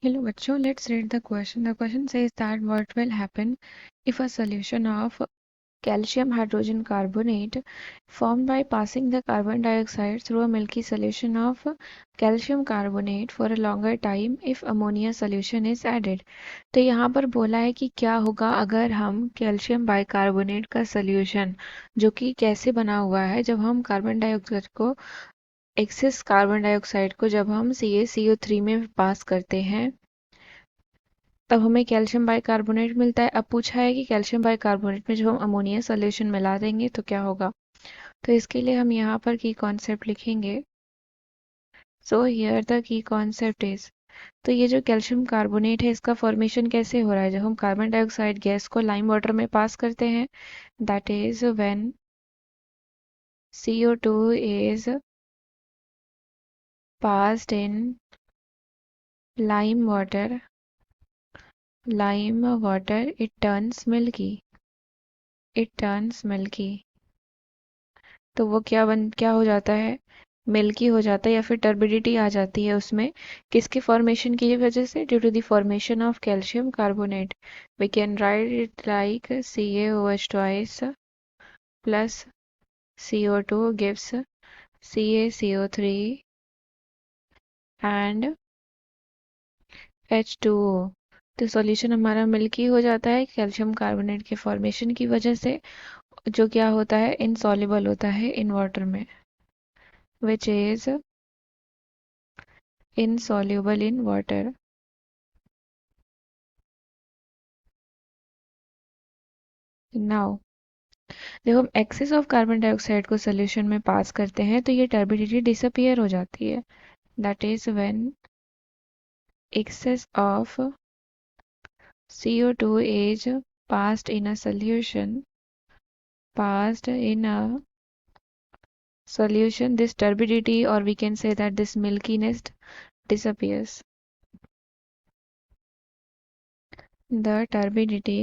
Hello, bachcho. Let's read the question. The question says that what will happen if a solution of calcium hydrogen carbonate formed by passing the carbon dioxide through a milky solution of calcium carbonate for a longer time if ammonia solution is added. तो यहाँ पर बोला है कि क्या होगा अगर हम कैल्शियम बाइकार्बोनेट का सॉल्यूशन जो कि कैसे बना हुआ है जब हम कार्बन डाइऑक्साइड को एक्सेस कार्बन डाइऑक्साइड को जब हम CaCO3 में पास करते हैं तब हमें कैल्शियम बाइकार्बोनेट मिलता है। अब पूछा है कि कैल्शियम बाइकार्बोनेट में जब हम अमोनिया सॉल्यूशन मिला देंगे तो क्या होगा। तो इसके लिए हम यहाँ पर की कॉन्सेप्ट लिखेंगे। So here the key concept is, तो ये जो कैल्शियम कार्बोनेट है इसका फॉर्मेशन कैसे हो रहा है जब हम कार्बन डाइऑक्साइड गैस को लाइम वाटर में पास करते हैं। That is when CO2 is passed in lime water, it turns milky, तो वो क्या हो जाता है, मिल्की हो जाता है या फिर टर्बिडिटी आ जाती है उसमें। किसके फॉर्मेशन की वजह से, due to the formation of calcium carbonate. We can write it like CaOH twice plus CO2 gives CaCO3 and H2O। तो सॉल्यूशन हमारा मिल्की हो जाता है कैल्शियम कार्बोनेट के फॉर्मेशन की वजह से, जो क्या होता है, इनसॉल्युबल होता है इन वाटर में, which is insoluble in water. Now जब हम एक्सेस ऑफ कार्बन डाइऑक्साइड को सोल्यूशन में पास करते हैं तो ये टर्बिडिटी डिसअपियर हो जाती है। That is when excess of CO2 is passed in a solution, this turbidity, or we can say that this milkiness, disappears. The turbidity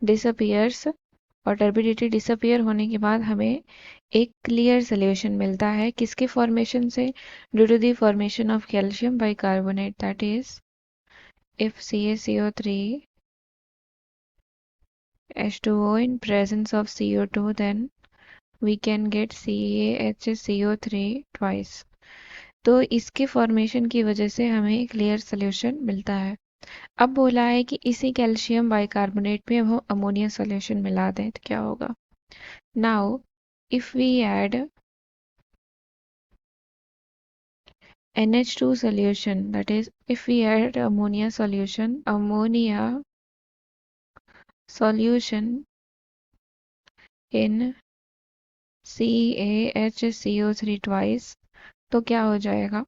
disappears, और टर्बिडिटी डिसअपियर होने के बाद हमें एक क्लियर सोल्यूशन मिलता है किसके फॉर्मेशन से, due to the formation of calcium bicarbonate. That is if CaCO3 H2O in presence of CO2 then we can get CaHCO3 twice। तो इसके फॉर्मेशन की वजह से हमें एक क्लियर सोल्यूशन मिलता है। अब बोला है कि इसी कैल्शियम बाइकार्बोनेट में हम अमोनिया सोल्यूशन मिला दें तो क्या होगा। Now if we add NH2 solution, that is if we add ammonia solution in CaHCO3 twice, तो क्या हो जाएगा।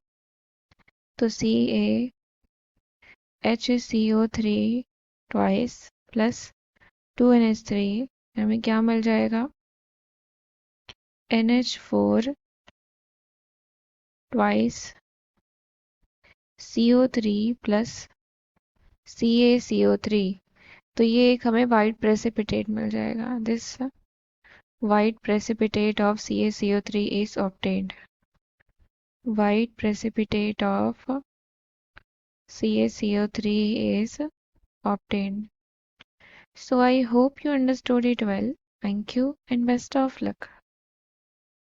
तो CaHCO3 twice प्लस 2NH3 हमें क्या मिल जाएगा, NH4 twice CO3 plus CaCO3। तो ये एक हमें वाइट प्रेसिपिटेट मिल जाएगा। This white precipitate of CaCO3 is obtained. White precipitate of CaCO3 is obtained. So I hope you understood it well. Thank you and best of luck.